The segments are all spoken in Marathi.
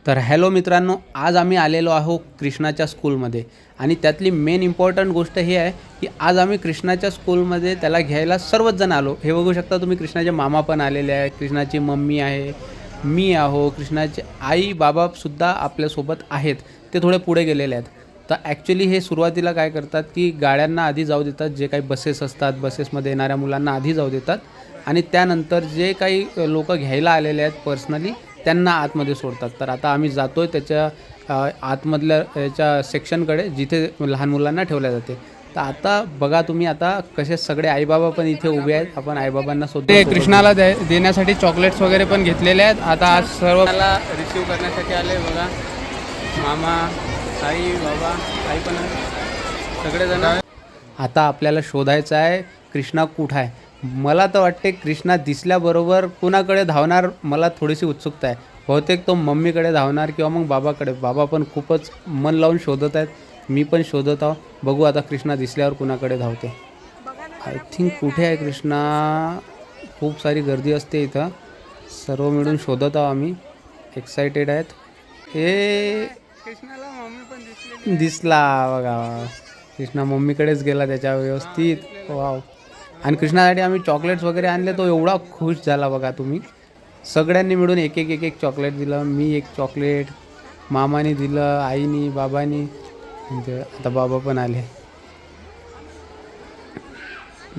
तर हॅलो मित्रांनो, आज आम्ही आलेलो आहोत कृष्णाच्या स्कूलमध्ये आणि त्यातली मेन इम्पॉर्टंट गोष्ट ही आहे की आज आम्ही कृष्णाच्या स्कूलमध्ये त्याला घ्यायला सर्वच जण आलो. हे बघू शकता तुम्ही, कृष्णाचे मामा पण आलेले आहेत, कृष्णाची मम्मी आहे, मी आहो, कृष्णाचे आई बाबासुद्धा आपल्यासोबत आहेत. ते थोडे पुढे गेलेले आहेत. तर ॲक्च्युली हे सुरुवातीला काय करतात की गाड्यांना आधी जाऊ देतात, जे काही बसेस असतात बसेसमध्ये येणाऱ्या मुलांना आधी जाऊ देतात आणि त्यानंतर जे काही लोक घ्यायला आलेले आहेत पर्सनली त्यांना आतमध्ये सोडतात. तर आता आम्ही जातो आहे त्याच्या आतमधल्या याच्या सेक्शनकडे जिथे लहान मुलांना ठेवल्या जाते. तर आता बघा तुम्ही, आता कसे सगळे आईबाबा पण इथे उभे आहेत. आपण आईबाबांना ते कृष्णाला देण्यासाठी चॉकलेट्स वगैरे पण घेतलेले आहेत. आता आज सर्वांना रिसीव करण्यासाठी आले बघा, मामा, आई, बाबा, आई पण सगळेजण. आता आपल्याला शोधायचं आहे कृष्णा कुठं आहे. मला तर वाटते कृष्णा दिसल्याबरोबर कुणाकडे धावणार, मला थोडीशी उत्सुकता आहे. बहुतेक तो मम्मीकडे धावणार किंवा मग बाबाकडे. बाबा पण खूपच मन लावून शोधत आहेत, मी पण शोधत आहो. बघू आता कृष्णा दिसल्यावर कुणाकडे धावते. आय थिंक कुठे आहे कृष्णा. खूप सारी गर्दी असते इथं, सर्व मिळून शोधत आहो आम्ही, एक्सायटेड आहेत. हे कृष्णाला मम्मी पण दिसला बघा, कृष्णा मम्मीकडेच गेला त्याच्या व्यवस्थित. वाव. आणि कृष्णासाठी आम्ही चॉकलेट्स वगैरे आणले, तो एवढा खुश झाला बघा तुम्ही. सगळ्यांनी मिळून एक एक एक एक चॉकलेट दिलं. मी एक चॉकलेट, मामाने दिलं, आईनी, बाबांनी. आता बाबा पण आले.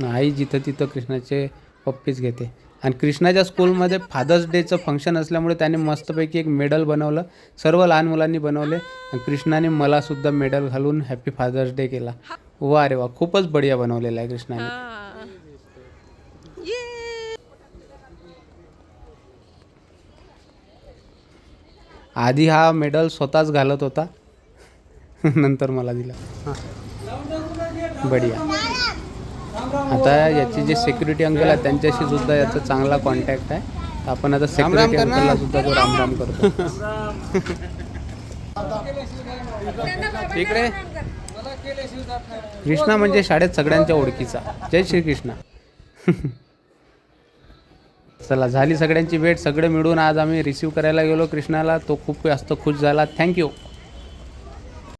आई जिथं तिथं कृष्णाचे पप्पीच घेते. आणि कृष्णाच्या स्कूलमध्ये फादर्स डेचं फंक्शन असल्यामुळे त्याने मस्तपैकी एक मेडल बनवलं, सर्व लहान मुलांनी बनवले. आणि कृष्णाने मलासुद्धा मेडल घालून हॅपी फादर्स डे केला. वा रे वा, खूपच बढिया बनवलेला आहे कृष्णाने. आधी हा मेडल स्वतःच घालत होता, नंतर मला दिला. हां, बढिया. आता याची जे सिक्युरिटी अंकल आहे त्यांच्याशी सुद्धा याचा चांगला कॉन्टॅक्ट आहे. आपण आता सिक्युरिटी अंकलला सुद्धा तो रामराम करतो. इकडे कृष्णा म्हणजे शाळेत सगळ्यांच्या ओळखीचा. जय श्रीकृष्ण. चला, झाली सगळ्यांची भेट. सगळे मिळून आज आम्ही रिसीव करायला गेलो कृष्णाला. तो खूप जास्त खुश झाला. थँक्यू.